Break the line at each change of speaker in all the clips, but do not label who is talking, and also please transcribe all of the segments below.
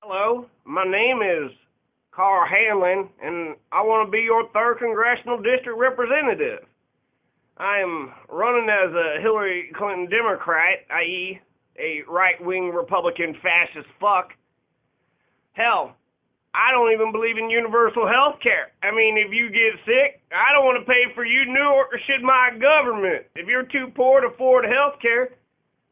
Hello, my name is Karl Hanlon, and I want to be your 3rd Congressional District Representative. I am running as a Hillary Clinton Democrat, i.e., a right-wing Republican fascist fuck. Hell, I don't even believe in universal health care. I mean, if you get sick, I don't want to pay for you, nor should my government. If you're too poor to afford health care,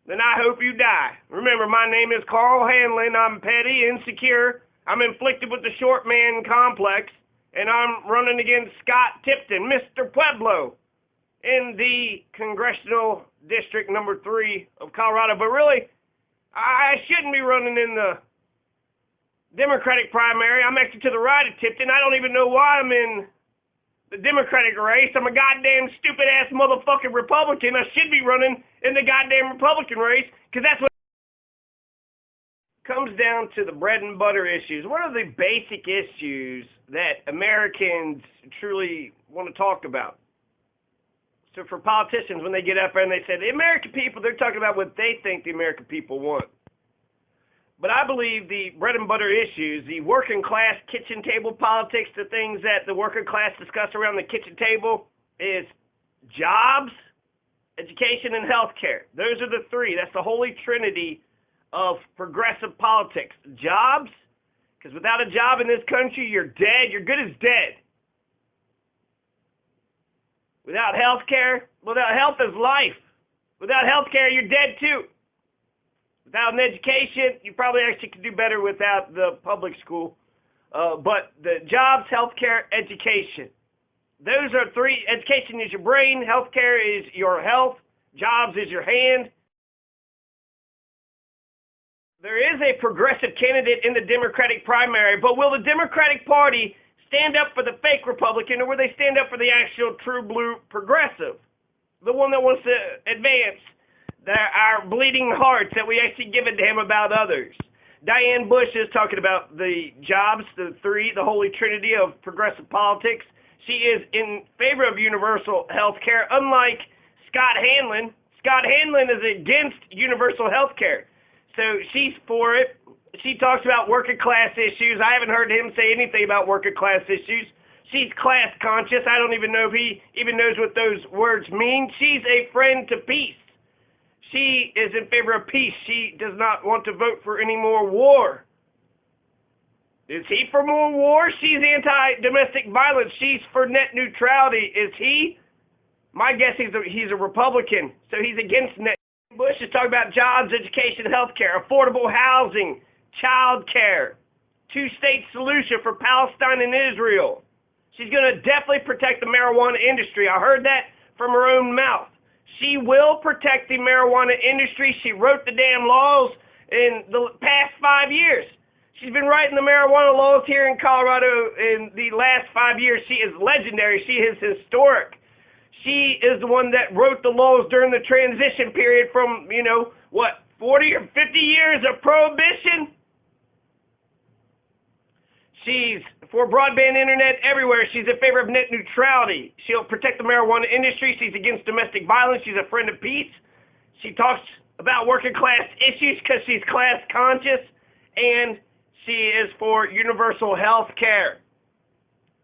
then I hope you die. Remember, my name is Karl Hanlon. I'm petty, insecure. I'm inflicted with the short man complex. And I'm running against Scott Tipton, Mr. Pueblo, in the Congressional District number 3 of Colorado. But really, I shouldn't be running in the Democratic primary. I'm actually to the right of Tipton. I don't even know why I'm in the Democratic race. I'm a goddamn stupid-ass motherfucking Republican. I should be running in the goddamn Republican race, because that's what comes down to the bread and butter issues. What are the basic issues that Americans truly want to talk about? So for politicians, when they get up there and they say, the American people, they're talking about what they think the American people want. But I believe the bread and butter issues, the working class kitchen table politics, the things that the working class discuss around the kitchen table is jobs, education, and healthcare. Those are the three. That's the holy trinity of progressive politics. Jobs, because without a job in this country, you're dead. You're good as dead. Without healthcare, without health is life. Without healthcare, you're dead too. Without an education, you probably actually could do better without the public school. But the jobs, healthcare, education. Those are three. Education is your brain. Healthcare is your health. Jobs is your hand. There is a progressive candidate in the Democratic primary, but will the Democratic Party stand up for the fake Republican, or will they stand up for the actual true blue progressive? The one that wants to advance our bleeding hearts that we actually give it to him about others. Diane Bush is talking about the jobs, the holy trinity of progressive politics. She is in favor of universal health care, unlike Scott Hanlon. Scott Hanlon is against universal health care. So she's for it. She talks about working class issues. I haven't heard him say anything about working class issues. She's class conscious. I don't even know if he even knows what those words mean. She's a friend to peace. She is in favor of peace. She does not want to vote for any more war. Is he for more war? She's anti-domestic violence. She's for net neutrality. Is he? My guess is he's a Republican, so he's against net. Bush is talking about jobs, education, health care, affordable housing, child care, two-state solution for Palestine and Israel. She's going to definitely protect the marijuana industry. I heard that from her own mouth. She will protect the marijuana industry. She wrote the damn laws in the past 5 years. She's been writing the marijuana laws here in Colorado in the last 5 years. She is legendary. She is historic. She is the one that wrote the laws during the transition period from, 40 or 50 years of prohibition. She's for broadband internet everywhere. She's in favor of net neutrality. She'll protect the marijuana industry. She's against domestic violence. She's a friend of peace. She talks about working class issues because she's class conscious. And she is for universal health care.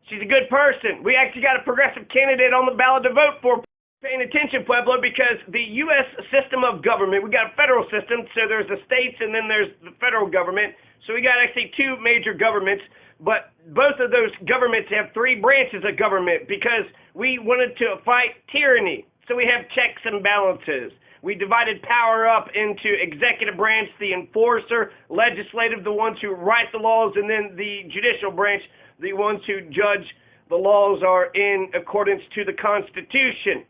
She's a good person. We actually got a progressive candidate on the ballot to vote for. Paying attention, Pueblo, because the U.S. system of government, we got a federal system, so there's the states and then there's the federal government. So we got actually two major governments, but both of those governments have three branches of government because we wanted to fight tyranny. So we have checks and balances. We divided power up into executive branch, the enforcer, legislative, the ones who write the laws, and then the judicial branch, the ones who judge the laws are in accordance to the Constitution.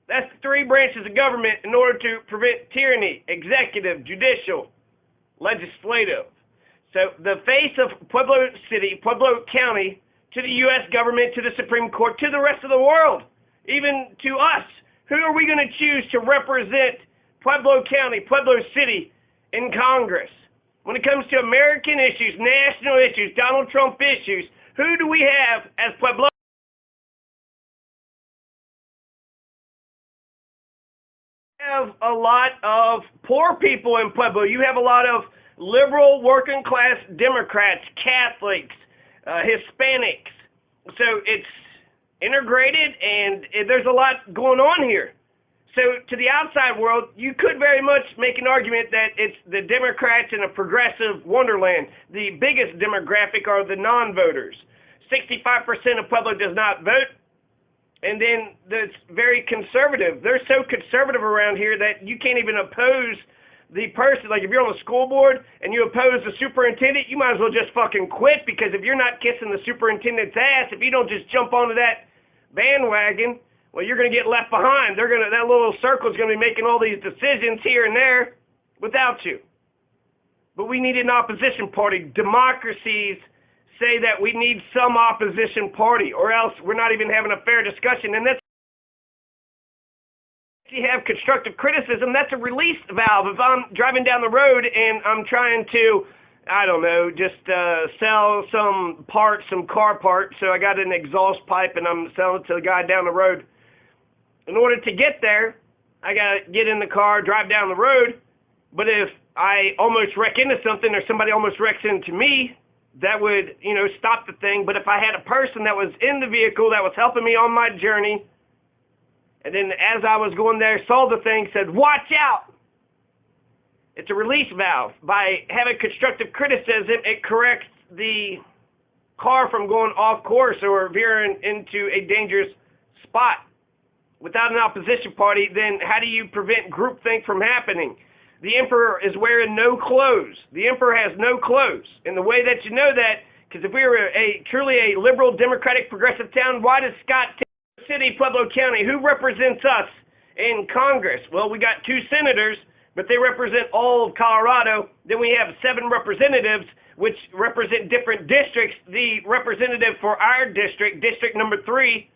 That's the three branches of government in order to prevent tyranny: executive, judicial, legislative. So the face of Pueblo City, Pueblo County, to the U.S. government, to the Supreme Court, to the rest of the world, even to us. Who are we going to choose to represent Pueblo County, Pueblo City in Congress? When it comes to American issues, national issues, Donald Trump issues, who do we have as Pueblo? You have a lot of poor people in Pueblo. You have a lot of liberal working class Democrats, Catholics, Hispanics. So it's integrated, and there's a lot going on here. So to the outside world, you could very much make an argument that it's the Democrats in a progressive wonderland. The biggest demographic are the non-voters. 65% of Pueblo does not vote. And then it's very conservative. They're so conservative around here that you can't even oppose the person. Like if you're on the school board and you oppose the superintendent, you might as well just fucking quit, because if you're not kissing the superintendent's ass, if you don't just jump onto that bandwagon, well, you're going to get left behind. That little circle is going to be making all these decisions here and there without you. But we need an opposition party. Democracies say that we need some opposition party, or else we're not even having a fair discussion. And that's, if you have constructive criticism, that's a release valve. If I'm driving down the road and I'm trying to, I don't know, just sell some parts, some car parts, so I got an exhaust pipe and I'm selling it to the guy down the road. In order to get there, I got to get in the car, drive down the road. But if I almost wreck into something, or somebody almost wrecks into me, that would, stop the thing. But if I had a person that was in the vehicle that was helping me on my journey, and then as I was going there, saw the thing, said, watch out, it's a release valve. By having constructive criticism, it corrects the car from going off course or veering into a dangerous spot. Without an opposition party, then how do you prevent groupthink from happening? The emperor is wearing no clothes. The emperor has no clothes. And the way that you know that, because if we were truly a liberal, democratic, progressive town, why does Scott City, Pueblo County, who represents us in Congress? Well, we got 2 senators, but they represent all of Colorado. Then we have 7 representatives, which represent different districts. The representative for our district, district number 3,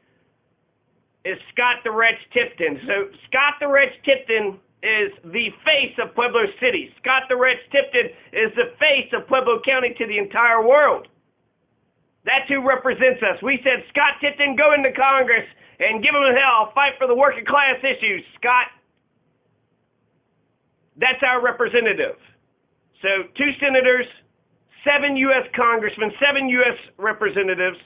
is Scott the Wretch Tipton. So Scott the Wretch Tipton is the face of Pueblo City. Scott the Wretch Tipton is the face of Pueblo County to the entire world. That's who represents us. We said, Scott Tipton, go into Congress and give them hell. Fight for the working class issues, Scott. That's our representative. So 2 senators, 7 U.S. congressmen, 7 U.S. representatives.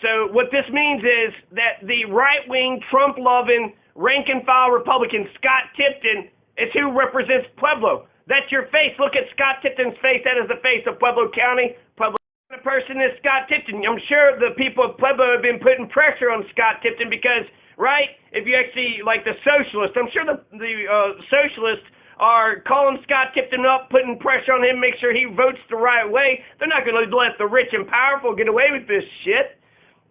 So what this means is that the right-wing, Trump-loving, rank-and-file Republican Scott Tipton is who represents Pueblo. That's your face. Look at Scott Tipton's face. That is the face of Pueblo County. Pueblo. The person is Scott Tipton. I'm sure the people of Pueblo have been putting pressure on Scott Tipton because, right, if you actually, like the socialists, I'm sure the socialists are calling Scott Tipton up, putting pressure on him, make sure he votes the right way. They're not going to let the rich and powerful get away with this shit.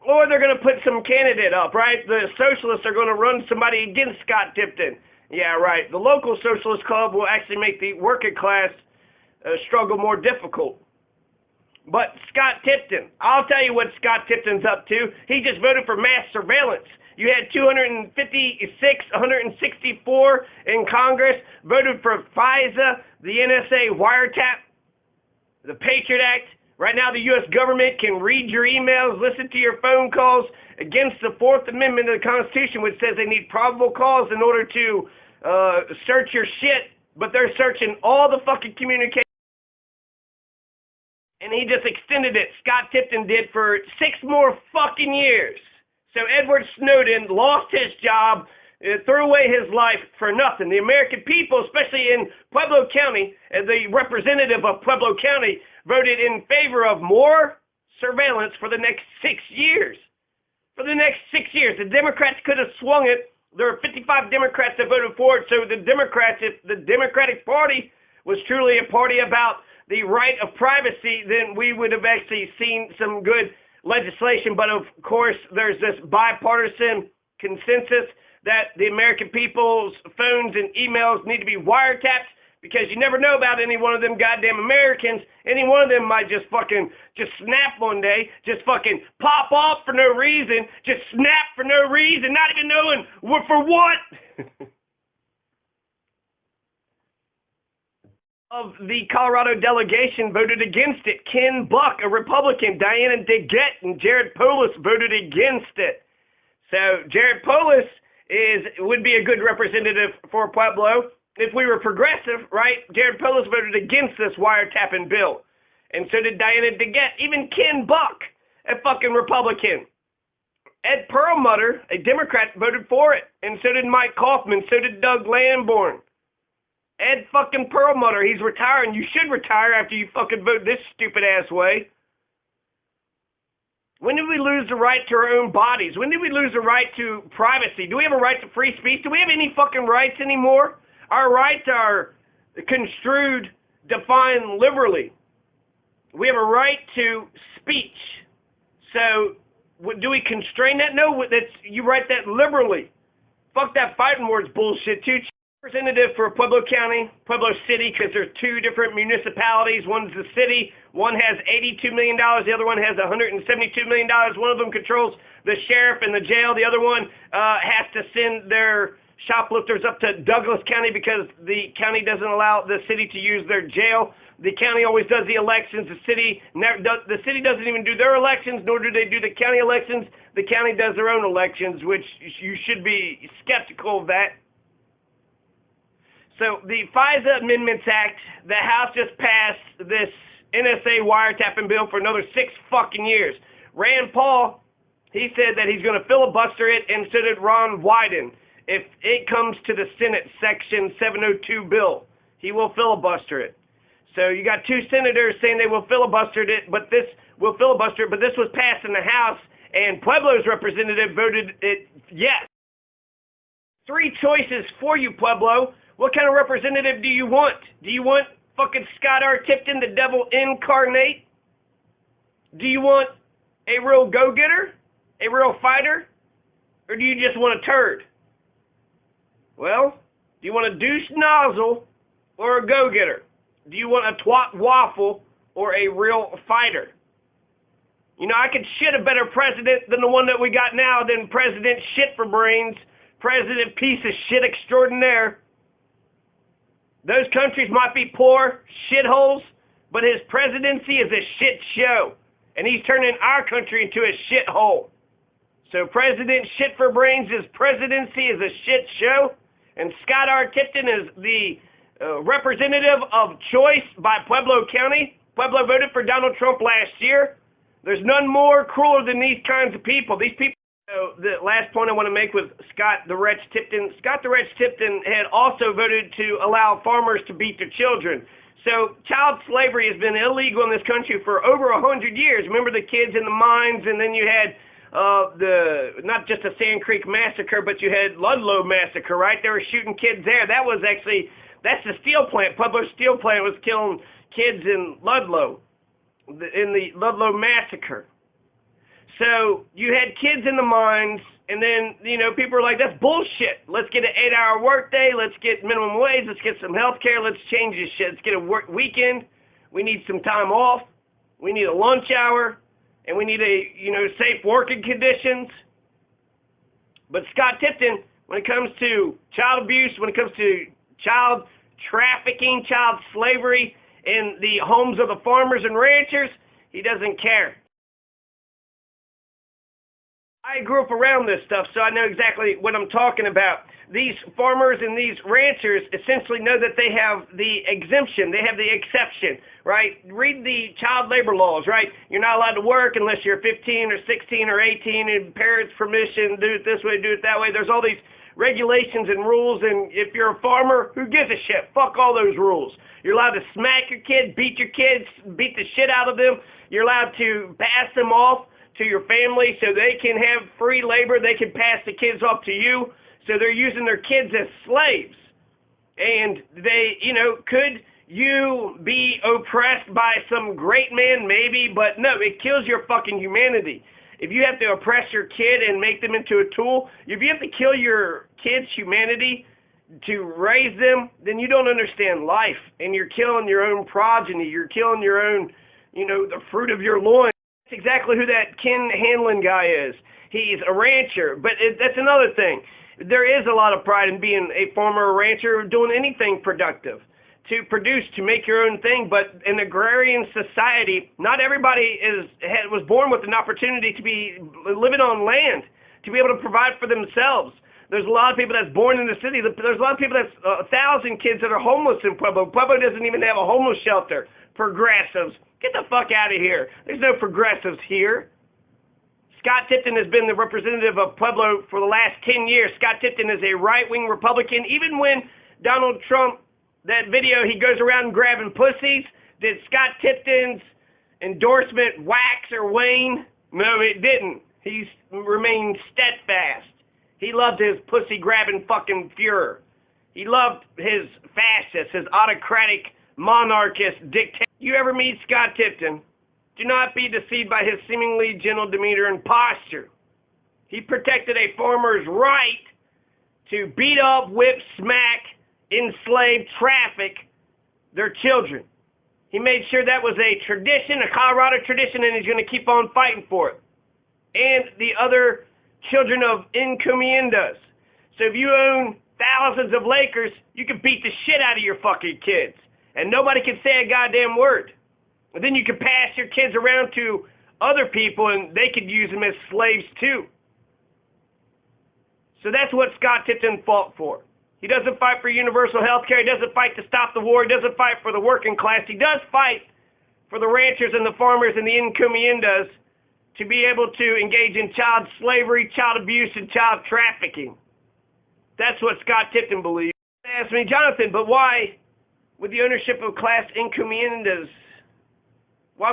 Or they're going to put some candidate up, right? The socialists are going to run somebody against Scott Tipton. Yeah, right. The local socialist club will actually make the working class struggle more difficult. But Scott Tipton, I'll tell you what Scott Tipton's up to. He just voted for mass surveillance. You had 256, 164 in Congress voted for FISA, the NSA wiretap, the Patriot Act. Right now, the U.S. government can read your emails, listen to your phone calls against the 4th Amendment of the Constitution, which says they need probable cause in order to search your shit, but they're searching all the fucking communication. And he just extended it, Scott Tipton did, for 6 more fucking years. So Edward Snowden lost his job, threw away his life for nothing. The American people, especially in Pueblo County, as the representative of Pueblo County, voted in favor of more surveillance for the next 6 years. For the next 6 years. The Democrats could have swung it. There were 55 Democrats that voted for it. So the Democrats, if the Democratic Party was truly a party about the right of privacy, then we would have actually seen some good legislation. But of course, there's this bipartisan consensus that the American people's phones and emails need to be wiretapped, because you never know about any one of them goddamn Americans. Any one of them might just snap one day, just fucking pop off for no reason, just snap for no reason, not even knowing for what. Of the Colorado delegation voted against it. Ken Buck, a Republican, Diane Bush, and Jared Polis voted against it. So Jared Polis would be a good representative for Pueblo. if we were progressive, right, Jared Polis voted against this wiretapping bill. And so did Diane Bush, even Ken Buck, a fucking Republican. Ed Perlmutter, a Democrat, voted for it. And so did Mike Kaufman. So did Doug Lamborn. Ed fucking Perlmutter, he's retiring. You should retire after you fucking vote this stupid ass way. When did we lose the right to our own bodies? When did we lose the right to privacy? Do we have a right to free speech? Do we have any fucking rights anymore? Our rights are construed, defined liberally. We have a right to speech. So, do we constrain that? No, you write that liberally. Fuck that fighting words bullshit, too. Representative for Pueblo County, Pueblo City, because there's two different municipalities. One's the city. One has $82 million. The other one has $172 million. One of them controls the sheriff and the jail. The other one has to send their shoplifters up to Douglas County because the county doesn't allow the city to use their jail. The county always does the elections. The city doesn't even do their elections, nor do they do the county elections. The county does their own elections, which you should be skeptical of that. So the FISA Amendments Act, the House just passed this NSA wiretapping bill for another 6 fucking years. Rand Paul, he said that he's going to filibuster it, and so did Ron Wyden. If it comes to the Senate Section 702 bill, he will filibuster it. So you got 2 senators saying they will filibuster it, but this was passed in the House, and Pueblo's representative voted it yes. 3 choices for you, Pueblo. What kind of representative do you want? Do you want fucking Scott R. Tipton, the devil incarnate? Do you want a real go-getter? A real fighter? Or do you just want a turd? Well, do you want a douche-nozzle or a go-getter? Do you want a twat waffle or a real fighter? You know, I could shit a better president than the one that we got now than President Shit for Brains, President Piece of Shit Extraordinaire. Those countries might be poor shitholes, but his presidency is a shit show. And he's turning our country into a shithole. So President Shit for Brains' presidency is a shit show. And Scott R. Tipton is the representative of choice by Pueblo County. Pueblo voted for Donald Trump last year. There's none more crueler than these kinds of people. These people. So the last point I want to make with Scott the Wretch Tipton. Scott the Wretch Tipton had also voted to allow farmers to beat their children. So child slavery has been illegal in this country for over 100 years. Remember the kids in the mines, and then you had not just the Sand Creek Massacre, but you had Ludlow Massacre, right? They were shooting kids there. That's the steel plant. Pueblo Steel Plant was killing kids in Ludlow, in the Ludlow Massacre. So you had kids in the mines, and then, you know, people are like, that's bullshit. Let's get an 8-hour workday. Let's get minimum wage. Let's get some health care. Let's change this shit. Let's get a work weekend. We need some time off. We need a lunch hour. And we need safe working conditions. But Scott Tipton, when it comes to child abuse, when it comes to child trafficking, child slavery in the homes of the farmers and ranchers, he doesn't care. I grew up around this stuff, so I know exactly what I'm talking about. These farmers and these ranchers essentially know that they have the exemption, they have the exception, right? Read the child labor laws, right? You're not allowed to work unless you're 15 or 16 or 18 and parents' permission, do it this way, do it that way. There's all these regulations and rules, and if you're a farmer, who gives a shit? Fuck all those rules. You're allowed to smack your kids, beat your kids, beat the shit out of them. You're allowed to pass them off to your family so they can have free labor. They can pass the kids off to you. So they're using their kids as slaves. And they, could you be oppressed by some great man? Maybe, but no, it kills your fucking humanity. If you have to oppress your kid and make them into a tool, if you have to kill your kid's humanity to raise them, then you don't understand life. And you're killing your own progeny. You're killing your own, the fruit of your loin. That's exactly who that Karl Hanlon guy is. He's a rancher, but that's another thing. There is a lot of pride in being a farmer or rancher, doing anything productive, to produce, to make your own thing. But in agrarian society, not everybody was born with an opportunity to be living on land, to be able to provide for themselves. There's a lot of people that's born in the city. There's a lot of people that's 1,000 kids that are homeless in Pueblo. Pueblo doesn't even have a homeless shelter. Progressives, get the fuck out of here. There's no progressives here. Scott Tipton has been the representative of Pueblo for the last 10 years. Scott Tipton is a right-wing Republican. Even when Donald Trump, that video, he goes around grabbing pussies, did Scott Tipton's endorsement wax or wane? No, it didn't. He's remained steadfast. He loved his pussy-grabbing fucking Fuhrer. He loved his fascist, his autocratic, monarchist dictator. You ever meet Scott Tipton? Do not be deceived by his seemingly gentle demeanor and posture. He protected a farmer's right to beat up, whip, smack, enslave, traffic their children. He made sure that was a tradition, a Colorado tradition, and he's going to keep on fighting for it. And the other children of encomiendas. So if you own thousands of Lakers, you can beat the shit out of your fucking kids. And nobody can say a goddamn word. And then you can pass your kids around to other people and they could use them as slaves too. So that's what Scott Tipton fought for. He doesn't fight for universal health care. He doesn't fight to stop the war. He doesn't fight for the working class. He does fight for the ranchers and the farmers and the encomiendas to be able to engage in child slavery, child abuse, and child trafficking. That's what Scott Tipton believes. Ask me, Jonathan, but why, with the ownership of class encomiendas, why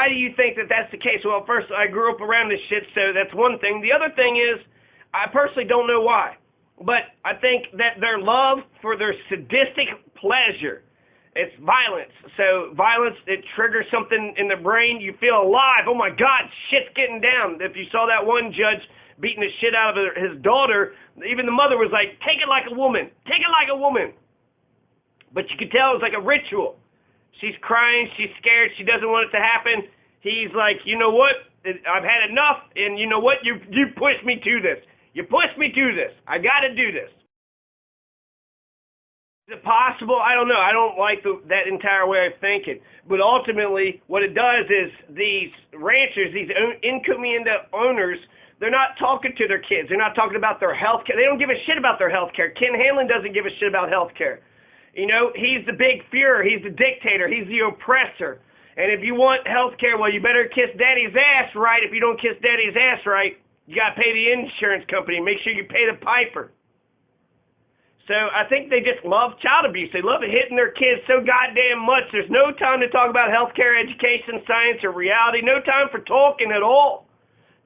do you think that that's the case? Well, first, I grew up around this shit, so that's one thing. The other thing is, I personally don't know why, but I think that their love for their sadistic pleasure, it's violence. So violence, it triggers something in the brain. You feel alive. Oh my God, shit's getting down. If you saw that one judge beating the shit out of his daughter, even the mother was like, take it like a woman. Take it like a woman. But you could tell it was like a ritual. She's crying. She's scared. She doesn't want it to happen. He's like, you know what? I've had enough. And you know what? You pushed me to this. You pushed me to this. I got to do this. Is it possible? I don't know. I don't like that entire way of thinking. But ultimately, what it does is these ranchers, these encomienda owners, they're not talking to their kids. They're not talking about their health care. They don't give a shit about their health care. Karl Hanlon doesn't give a shit about health care. You know, he's the big Fuhrer. He's the dictator. He's the oppressor. And if you want health care, well, you better kiss daddy's ass right. If you don't kiss daddy's ass right, you got to pay the insurance company. Make sure you pay the piper. So I think they just love child abuse. They love hitting their kids so goddamn much. There's no time to talk about healthcare, education, science, or reality. No time for talking at all.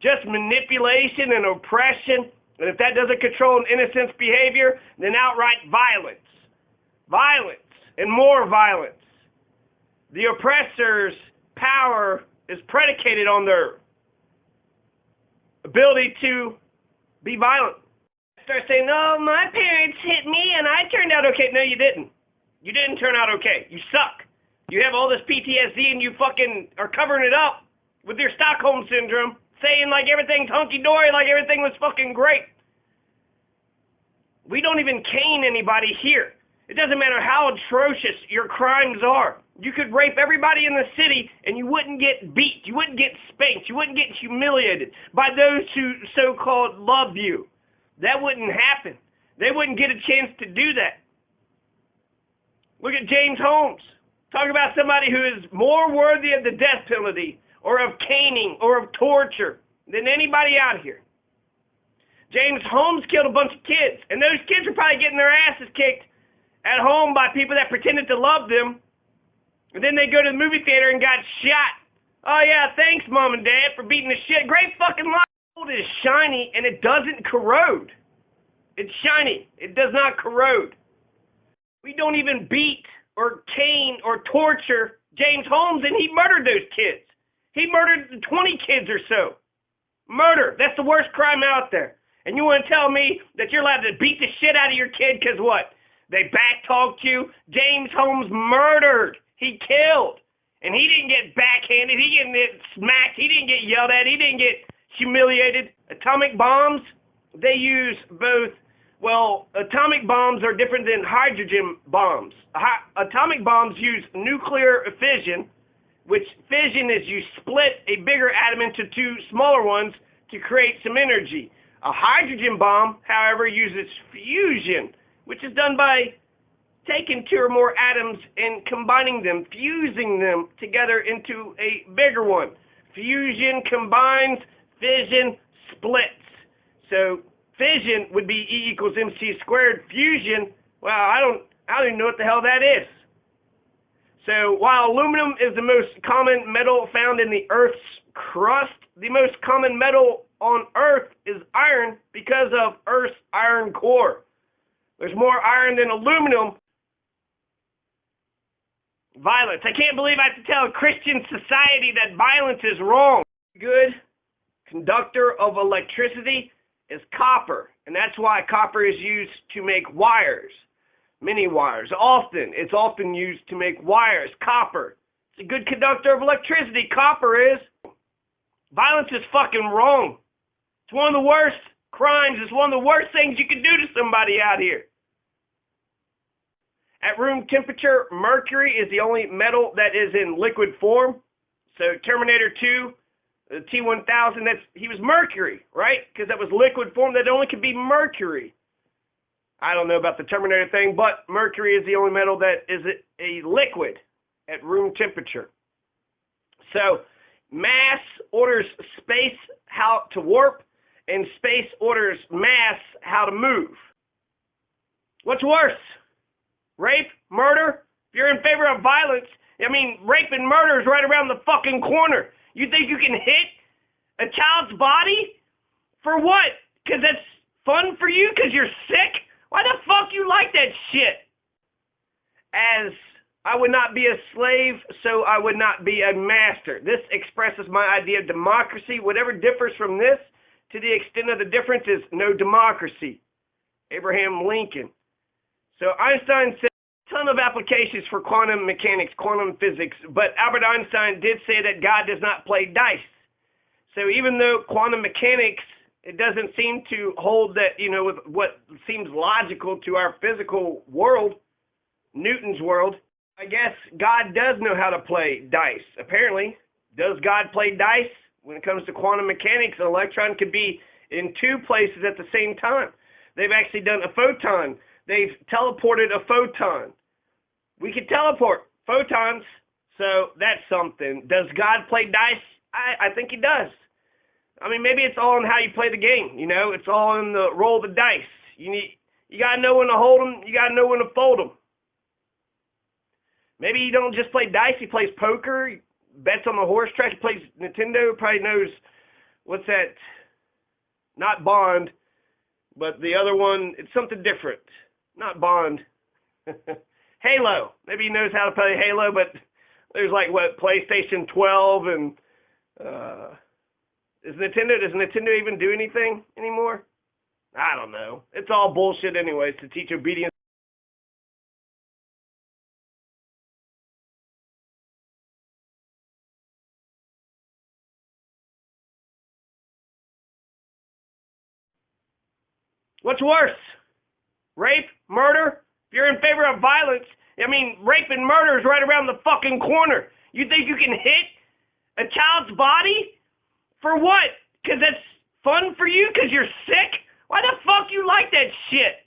Just manipulation and oppression. And if that doesn't control an innocent's behavior, then outright violence. Violence and more violence. The oppressor's power is predicated on their ability to be violent. Start saying, no, my parents hit me and I turned out okay. No, you didn't. You didn't turn out okay. You suck. You have all this PTSD and you fucking are covering it up with your Stockholm Syndrome, saying like everything's hunky-dory, like everything was fucking great. We don't even cane anybody here. It doesn't matter how atrocious your crimes are. You could rape everybody in the city and you wouldn't get beat. You wouldn't get spanked. You wouldn't get humiliated by those who so-called love you. That wouldn't happen. They wouldn't get a chance to do that. Look at James Holmes. Talk about somebody who is more worthy of the death penalty or of caning or of torture than anybody out here. James Holmes killed a bunch of kids, and those kids are probably getting their asses kicked at home by people that pretended to love them, and then they go to the movie theater and got shot. Oh yeah, thanks Mom and Dad for beating the shit. Great fucking lie. Gold is shiny and it doesn't corrode. It's shiny. It does not corrode. We don't even beat or cane or torture James Holmes, and he murdered those kids. He murdered 20 kids or so. Murder. That's the worst crime out there. And you want to tell me that you're allowed to beat the shit out of your kid because what? They back-talked you? James Holmes murdered. He killed. And he didn't get backhanded. He didn't get smacked. He didn't get yelled at. He didn't get humiliated. Atomic bombs, they use both. Well, atomic bombs are different than hydrogen bombs. Atomic bombs use nuclear fission, which fission is you split a bigger atom into two smaller ones to create some energy. A hydrogen bomb, however, uses fusion, which is done by taking two or more atoms and combining them, fusing them together into a bigger one. Fusion combines, fission splits. So fission would be E equals mc squared. Fusion, well, I don't even know what the hell that is. So while aluminum is the most common metal found in the Earth's crust, the most common metal on Earth is iron because of Earth's iron core. There's more iron than aluminum. Violence. I can't believe I have to tell a Christian society that violence is wrong. Good conductor of electricity is copper, and that's why copper is used to make wires. Many wires. It's often used to make wires. Copper. It's a good conductor of electricity. Copper is. Violence is fucking wrong. It's one of the worst crimes. It's one of the worst things you can do to somebody out here. At room temperature, mercury is the only metal that is in liquid form. So Terminator 2, the T-1000, he was mercury, right? Because that was liquid form. That only could be mercury. I don't know about the Terminator thing, but mercury is the only metal that is a liquid at room temperature. So mass orders space how to warp, and space orders mass how to move. What's worse? Rape? Murder? If you're in favor of violence, rape and murder is right around the fucking corner. You think you can hit a child's body? For what? Because that's fun for you? Because you're sick? Why the fuck you like that shit? As I would not be a slave, so I would not be a master. This expresses my idea of democracy. Whatever differs from this, to the extent of the difference, is no democracy. Abraham Lincoln. So Einstein said a ton of applications for quantum mechanics, quantum physics, but Albert Einstein did say that God does not play dice. So even though quantum mechanics, it doesn't seem to hold that, with what seems logical to our physical world, Newton's world, I guess God does know how to play dice. Apparently, does God play dice? When it comes to quantum mechanics, an electron could be in two places at the same time. They've actually done a photon. They've teleported a photon. We can teleport photons, so that's something. Does God play dice? I think he does. Maybe it's all in how you play the game, It's all in the roll of the dice. You got to know when to hold them. You got to know when to fold them. Maybe he don't just play dice. He plays poker. He bets on the horse track. He plays Nintendo. Probably knows, what's that? Not Bond, but the other one. It's something different. Not Bond. Halo. Maybe he knows how to play Halo, but there's PlayStation 12 and... does Nintendo even do anything anymore? I don't know. It's all bullshit anyways to teach obedience. What's worse? Rape? Murder? If you're in favor of violence, rape and murder is right around the fucking corner. You think you can hit a child's body? For what? Because that's fun for you? Because you're sick? Why the fuck you like that shit?